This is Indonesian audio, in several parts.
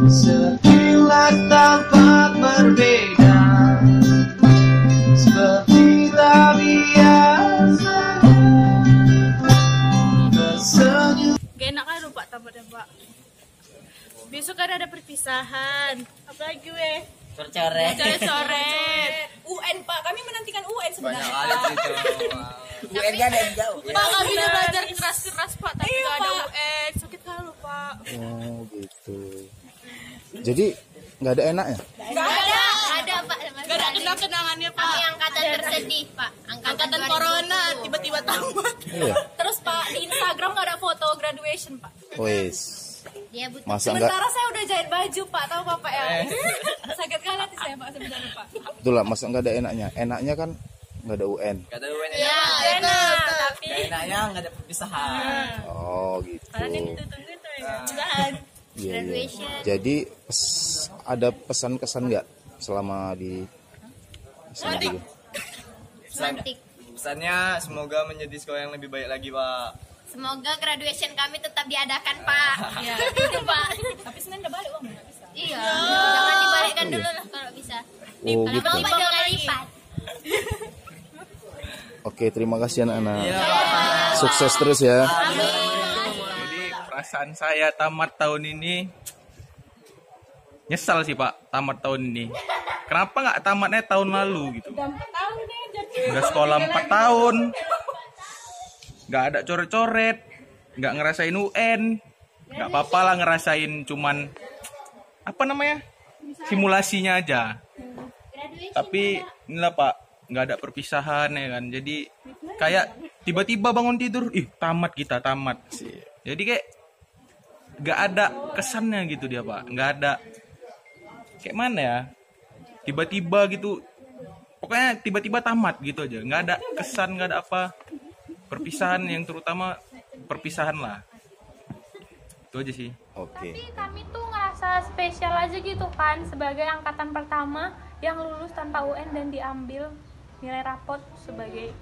Sekilas tampak berbeda, seperti tak biasa. Tersenyum. Gak enak kan lupa tamatnya Pak. Besok kan ada perpisahan. Apalagi weh? Coret-coret. Coret-coret. UN Pak, kami menantikan UN sebenarnya. Banyak kali sih itu. UN kan ada jauh. Pak kami udah belajar keras-keras Pak, tapi gak ada UN. Sakit kan lu Pak. Oh gitu. Jadi nggak ada enaknya? Enggak ada. Ada Pak. Gak ada kenang-kenangannya Pak. Kami angkatan tersedih, Pak. Angkatan corona tiba-tiba tamat. Iya. Terus Pak, di Instagram nggak ada foto graduation Pak. Wes. Dia butuh. Masa nggak? Sementara saya udah jahit baju Pak, tahu Bapak ya? Sakit kali hati saya Pak sebenarnya Pak. Itulah masa nggak ada enaknya. Enaknya kan nggak ada UN. Kata UN Ya, Enak, tapi Gak enaknya nggak ada perpisahan. Oh gitu. Kalian yang ditungguin tuh ya. Mudahan. Iya, iya. Graduation. Jadi ada pesan-kesan nggak selama di sana dulu? Mantik. Pesannya semoga menjadi sekolah yang lebih baik lagi, Pak. Semoga graduation kami tetap diadakan, Pak. ya Itu, Pak. tapi Senin udah balik Om, nggak bisa. Iya. Jangan dibalikkan dulu lah kalau bisa. Oh Kalau gitu. mau Pak jangan lipat. Oke, terima kasih anak-anak. Iya. Sukses terus ya. Jadi perasaan saya tamat tahun ini nyesal sih Pak, tamat tahun ini. Kenapa nggak tamatnya tahun lalu gitu? Udah sekolah 4 tahun, nggak ada coret-coret, nggak ngerasain UN, nggak apa-apa lah ngerasain cuman apa namanya simulasinya aja. Tapi inilah Pak, nggak ada perpisahan ya kan. Jadi kayak tiba-tiba bangun tidur, tamat kita tamat. Jadi kayak nggak ada kesannya gitu dia Pak, nggak ada kayak mana ya, tiba-tiba gitu, pokoknya tiba-tiba tamat gitu aja, nggak ada kesan, nggak ada apa perpisahan, yang terutama perpisahan lah, itu aja sih. Oke. Tapi kami tuh ngerasa spesial aja gitu kan, sebagai angkatan pertama yang lulus tanpa UN dan diambil nilai rapot sebagai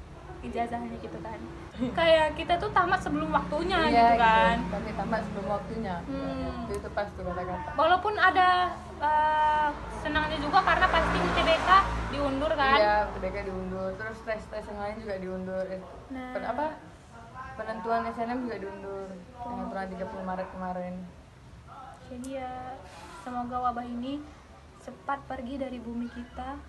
ijazahnya gitu kan. Kayak kita tuh tamat sebelum waktunya gitu kan. Kami tamat sebelum waktunya. Itu pasti kata-kata. Walaupun ada senangnya juga karena pasti UTBK diundur kan. Iya, UTBK diundur. Terus tes yang lain juga diundur. Nah. Penentuan SNM juga diundur. Pengaturan 30 Maret kemarin. Jadi ya semoga wabah ini cepat pergi dari bumi kita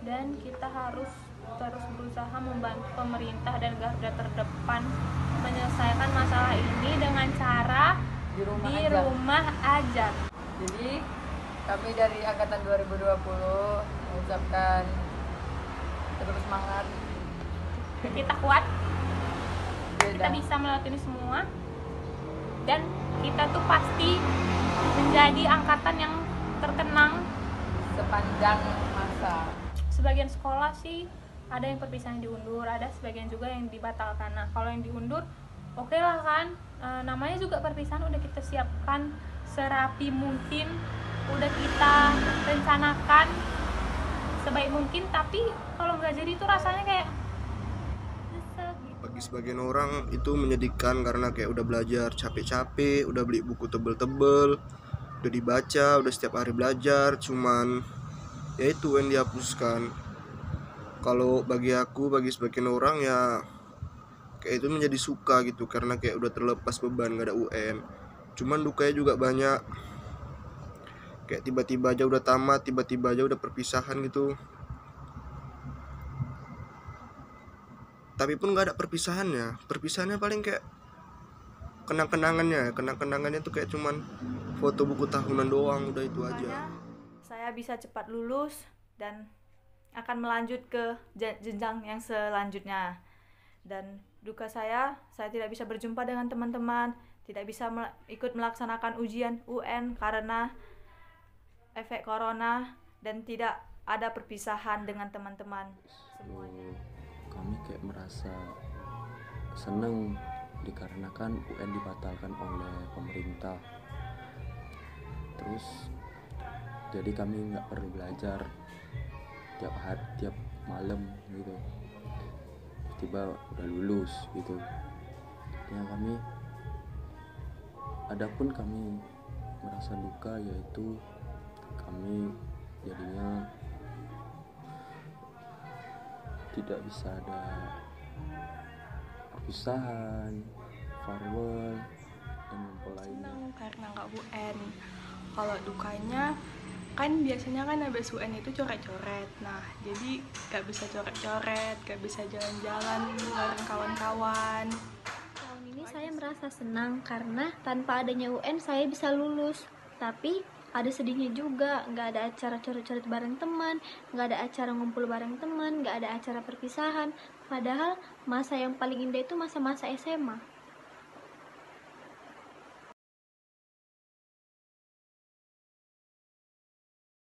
dan kita harus terus berusaha membantu pemerintah dan garda terdepan menyelesaikan masalah ini dengan cara Di rumah aja. Jadi kami dari angkatan 2020 mengucapkan terus semangat. Kita kuat, kita Beda. bisa melewati ini semua dan kita tuh pasti menjadi angkatan yang terkenang. Sepanjang masa. Sebagian sekolah sih ada yang perpisahan diundur, ada sebagian juga yang dibatalkan. Nah kalau yang diundur oke lah kan, namanya juga perpisahan udah kita siapkan serapi mungkin, udah kita rencanakan sebaik mungkin, tapi kalau nggak jadi itu rasanya kayak nyesek gitu. Bagi sebagian orang itu menyedihkan karena kayak udah belajar capek-capek, udah beli buku tebel-tebel, udah dibaca, udah setiap hari belajar, cuman ya itu yang dihapuskan. Kalau bagi aku, bagi sebagian orang ya kayak itu menjadi suka gitu, karena kayak udah terlepas beban, gak ada UN. Cuman dukanya juga banyak, kayak tiba-tiba aja udah tamat, tiba-tiba aja udah perpisahan gitu. Tapi pun gak ada perpisahannya. Perpisahannya paling kayak kenang-kenangannya tuh kayak cuman foto buku tahunan doang, udah itu aja. Saya bisa cepat lulus dan akan melanjut ke jenjang yang selanjutnya. Dan duka saya tidak bisa berjumpa dengan teman-teman, tidak bisa ikut melaksanakan ujian UN karena efek corona, dan tidak ada perpisahan dengan teman-teman semuanya. Kami kayak merasa seneng dikarenakan UN dibatalkan oleh pemerintah. Terus jadi kami nggak perlu belajar tiap malam gitu, tiba udah lulus gitu ya. Kami adapun kami merasa duka yaitu kami jadinya tidak bisa ada perpisahan, farewell, dan mempelai. Senang karena nggak UN. Kalau dukanya kan biasanya kan habis UN itu coret-coret. Nah jadi nggak bisa coret-coret, nggak bisa jalan-jalan bareng kawan-kawan. Tahun ini saya merasa senang karena tanpa adanya UN saya bisa lulus. Tapi ada sedihnya juga, nggak ada acara coret-coret bareng teman, nggak ada acara ngumpul bareng teman, nggak ada acara perpisahan. Padahal masa yang paling indah itu masa-masa SMA.